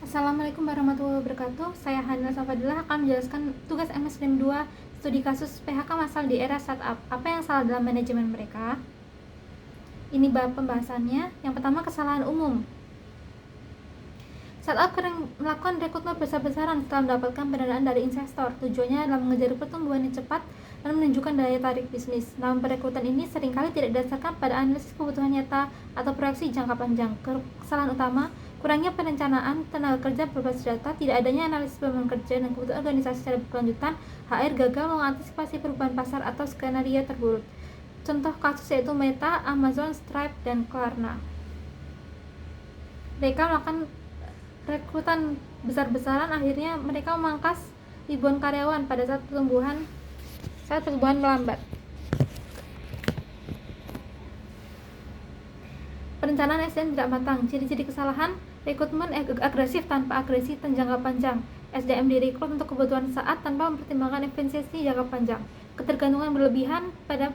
Assalamualaikum warahmatullahi wabarakatuh. Saya Hanila Safadillah akan menjelaskan tugas MSDM 2 studi kasus PHK massal di era startup. Apa yang salah dalam manajemen mereka? Ini bab pembahasannya. Yang pertama, kesalahan umum. Startup sering melakukan rekrutmen besar-besaran setelah mendapatkan pendanaan dari investor. Tujuannya adalah mengejar pertumbuhan yang cepat dan menunjukkan daya tarik bisnis. Dalam perekrutan ini seringkali tidak didasarkan pada analisis kebutuhan nyata atau proyeksi jangka panjang. Kesalahan utama, kurangnya perencanaan tenaga kerja berbasis data, tidak adanya analisis beban kerja dan kebutuhan organisasi secara berkelanjutan. HR gagal mengantisipasi perubahan pasar atau skenario terburuk. Contoh kasus yaitu Meta, Amazon, Stripe, dan Klarna. Mereka melakukan rekrutan besar-besaran, akhirnya mereka memangkas ribuan karyawan pada saat pertumbuhan melambat. Perencanaan SDM tidak matang. Ciri-ciri kesalahan: rekrutmen agresif tanpa agresi jangka panjang. SDM direkrut untuk kebutuhan saat tanpa mempertimbangkan efisiensi jangka panjang. Ketergantungan berlebihan pada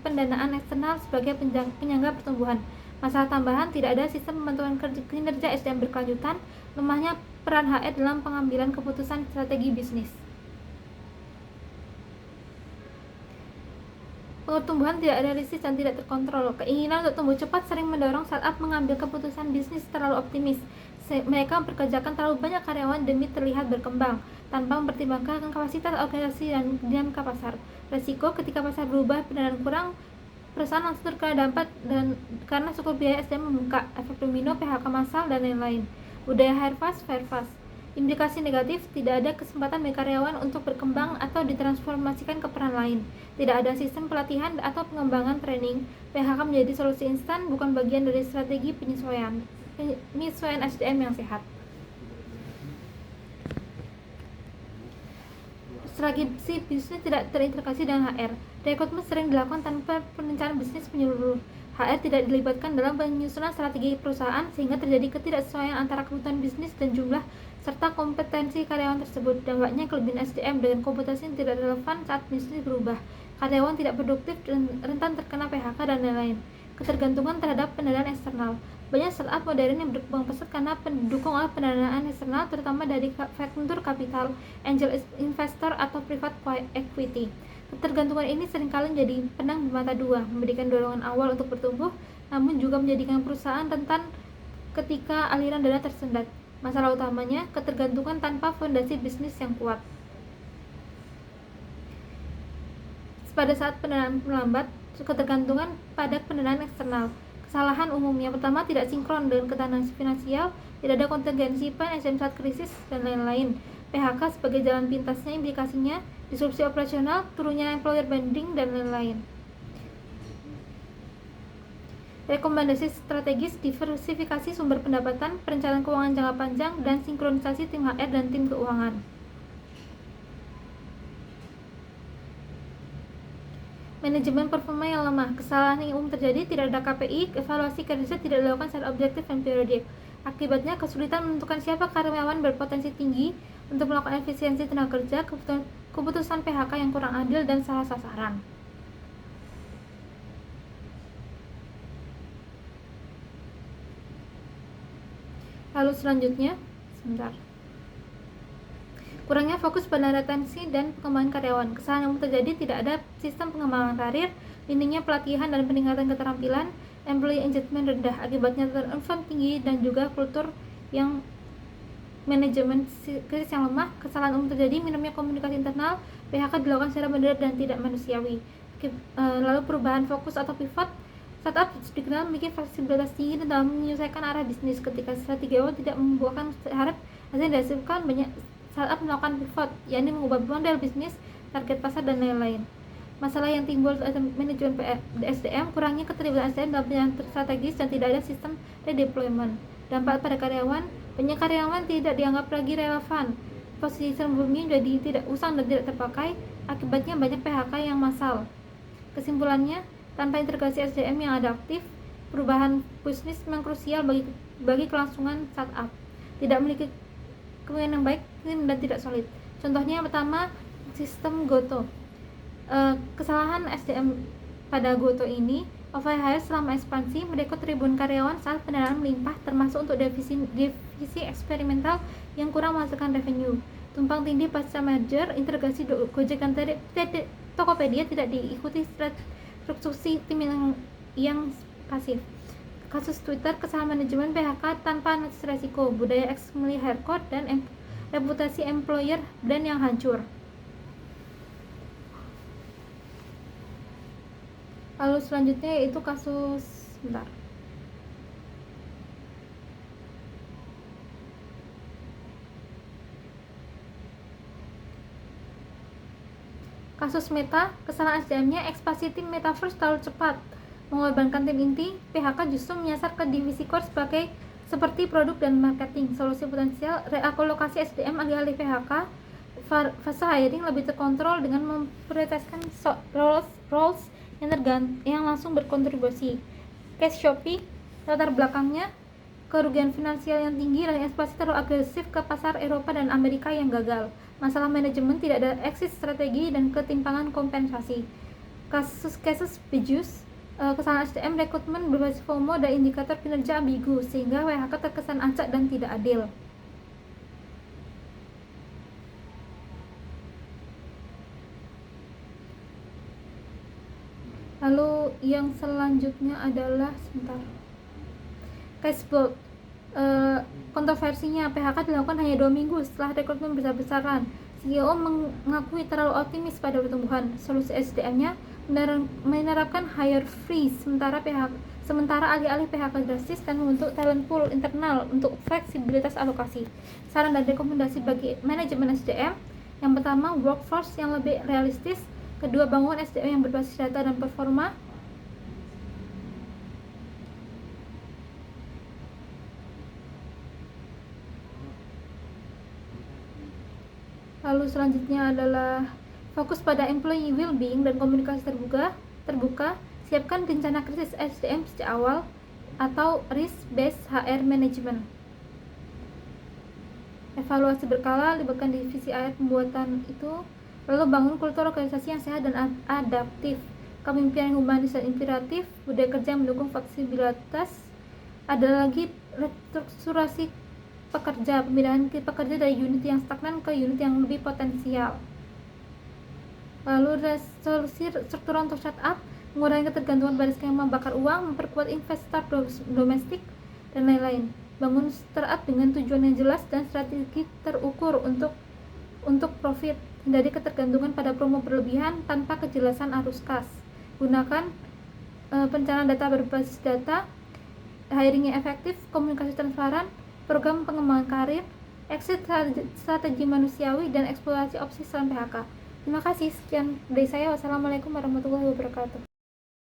pendanaan eksternal sebagai penyangga pertumbuhan. Masalah tambahan, tidak ada sistem pemantauan kinerja SDM berkelanjutan. Lemahnya peran HR dalam pengambilan keputusan strategi bisnis. Pertumbuhan tidak realistis dan tidak terkontrol. Keinginan untuk tumbuh cepat sering mendorong startup mengambil keputusan bisnis terlalu optimis. Mereka memperkerjakan terlalu banyak karyawan demi terlihat berkembang, tanpa mempertimbangkan kapasitas organisasi dan dinamika pasar. Resiko: ketika pasar berubah, pendanaan kurang, perusahaan langsung terkena dampak dan karena struktur biaya SDM membengkak, efek domino, PHK massal, dan lain-lain. Budaya hire fast, fire fast. Implikasi negatif: tidak ada kesempatan bagi karyawan untuk berkembang atau ditransformasikan ke peran lain. Tidak ada sistem pelatihan atau pengembangan training. PHK menjadi solusi instan, bukan bagian dari strategi penyesuaian SDM yang sehat. Strategi bisnis tidak terintegrasi dengan HR. Rekrutmen sering dilakukan tanpa perencanaan bisnis menyeluruh. HR tidak dilibatkan dalam penyusunan strategi perusahaan, sehingga terjadi ketidaksesuaian antara kebutuhan bisnis dan jumlah serta kompetensi karyawan tersebut. Dampaknya, kelebihan SDM dengan kompetensi yang tidak relevan saat bisnis berubah. Karyawan tidak produktif dan rentan terkena PHK, dan lain-lain. Ketergantungan terhadap pendanaan eksternal. Banyak startup modern yang berkembang pesat karena didukung oleh pendanaan eksternal, terutama dari venture capital, angel investor, atau private equity. Ketergantungan ini seringkali menjadi pedang bermata dua, memberikan dorongan awal untuk bertumbuh, namun juga menjadikan perusahaan rentan ketika aliran dana tersendat. Masalah utamanya, ketergantungan tanpa fondasi bisnis yang kuat. Pada saat pendanaan melambat, ketergantungan pada pendanaan eksternal. Kesalahan umumnya: pertama, tidak sinkron dengan ketahanan finansial, tidak ada kontingensi plan SDM saat krisis, dan lain-lain. PHK sebagai jalan pintasnya, implikasinya disrupsi operasional, turunnya employer branding, dan lain-lain. Rekomendasi strategis: diversifikasi sumber pendapatan, perencanaan keuangan jangka panjang, dan sinkronisasi tim HR dan tim keuangan. Manajemen performa yang lemah. Kesalahan yang umum terjadi: tidak ada KPI, evaluasi kinerja tidak dilakukan secara objektif dan periodik. Akibatnya, kesulitan menentukan siapa karyawan berpotensi tinggi untuk melakukan efisiensi tenaga kerja, keputusan PHK yang kurang adil, dan salah sasaran. Lalu selanjutnya, kurangnya fokus pada retensi dan pengembangan karyawan. Kesalahan yang terjadi: tidak ada sistem pengembangan karir, minimnya pelatihan dan peningkatan keterampilan, employee engagement rendah. Akibatnya, turnover tinggi dan juga kultur yang manajemen krisis yang lemah. Kesalahan umum terjadi: minimnya komunikasi internal, PHK dilakukan secara mendadak dan tidak manusiawi. Lalu perubahan fokus atau pivot. Startup dikenal memiliki fleksibilitas tinggi dalam menyelesaikan arah bisnis. Ketika strategi awal tidak membuahkan hasil yang dihasilkan, banyak startup melakukan pivot, yakni mengubah model bisnis, target pasar, dan lain-lain. Masalah yang timbul pada manajemen SDM: kurangnya keterlibatan SDM dalam penanganan strategis dan tidak ada sistem redeployment. Dampak pada karyawan: banyak karyawan tidak dianggap lagi relevan, posisi sebelumnya jadi tidak usang dan tidak terpakai. Akibatnya, banyak PHK yang massal. Kesimpulannya, tanpa integrasi SDM yang adaptif, perubahan bisnis memang krusial bagi kelangsungan startup. Tidak memiliki kemungkinan yang baik dan tidak solid. Contohnya, yang pertama, sistem GoTo. Kesalahan SDM pada GoTo ini, Overhire selama ekspansi, merekrut ribuan karyawan saat pendanaan melimpah, termasuk untuk divisi eksperimental yang kurang menghasilkan revenue. Tumpang tindih pasca merger, integrasi Gojek dan Tokopedia tidak diikuti rekonstruksi tim yang pasif. Kasus Twitter, kesalahan manajemen PHK tanpa analisis resiko, budaya ex-milih haircut, dan reputasi employer brand yang hancur. Lalu selanjutnya yaitu kasus Meta, kesalahan SDM-nya, ekspansi tim Metaverse terlalu cepat, mengorbankan tim inti. PHK justru menyasar ke divisi core seperti produk dan marketing. Solusi potensial, realokasi SDM alih-alih PHK. Fase hiring lebih terkontrol dengan memprioritaskan roles yang langsung berkontribusi. Case Shopee, latar belakangnya kerugian finansial yang tinggi dan ekspansi terlalu agresif ke pasar Eropa dan Amerika yang gagal. Masalah manajemen, tidak ada exit strategi, dan ketimpangan kompensasi. Kasus Bejus, kesalahan SDM, rekrutmen berbasis FOMO, dan indikator kinerja ambigu sehingga WHK terkesan acak dan tidak adil. Lalu yang selanjutnya adalah Cashboard. Kontroversinya, PHK dilakukan hanya 2 minggu setelah rekrutmen besar-besaran. CEO mengakui terlalu optimis pada pertumbuhan. Solusi SDM-nya menerapkan hire freeze sementara alih-alih PHK drastis dan membentuk talent pool internal untuk fleksibilitas alokasi. Saran dan rekomendasi bagi manajemen SDM: yang pertama, workforce yang lebih realistis. Kedua, bangun SDM yang berbasis data dan performa. Lalu selanjutnya adalah fokus pada employee well-being dan komunikasi terbuka. Siapkan rencana krisis SDM sejak awal atau risk-based HR management. Evaluasi berkala, libatkan divisi HR pembuatan itu. Lalu bangun kultur organisasi yang sehat dan adaptif. Kepemimpinan humanis dan inspiratif, budaya kerja yang mendukung fleksibilitas. Ada lagi restrukturasi pekerja, pemindahan pekerja dari unit yang stagnan ke unit yang lebih potensial. Lalu resolusi struktural untuk startup, mengurangi ketergantungan pada skema bakar uang, memperkuat investor domestik, dan lain-lain. Bangun startup dengan tujuan yang jelas dan strategi terukur untuk profit. Hindari ketergantungan pada promo berlebihan tanpa kejelasan arus kas. Gunakan perencanaan data berbasis data, hiring yang efektif, komunikasi transparan, program pengembangan karir, exit strategi manusiawi, dan eksplorasi opsi selain PHK. Terima kasih, sekian dari saya. Wassalamualaikum warahmatullahi wabarakatuh.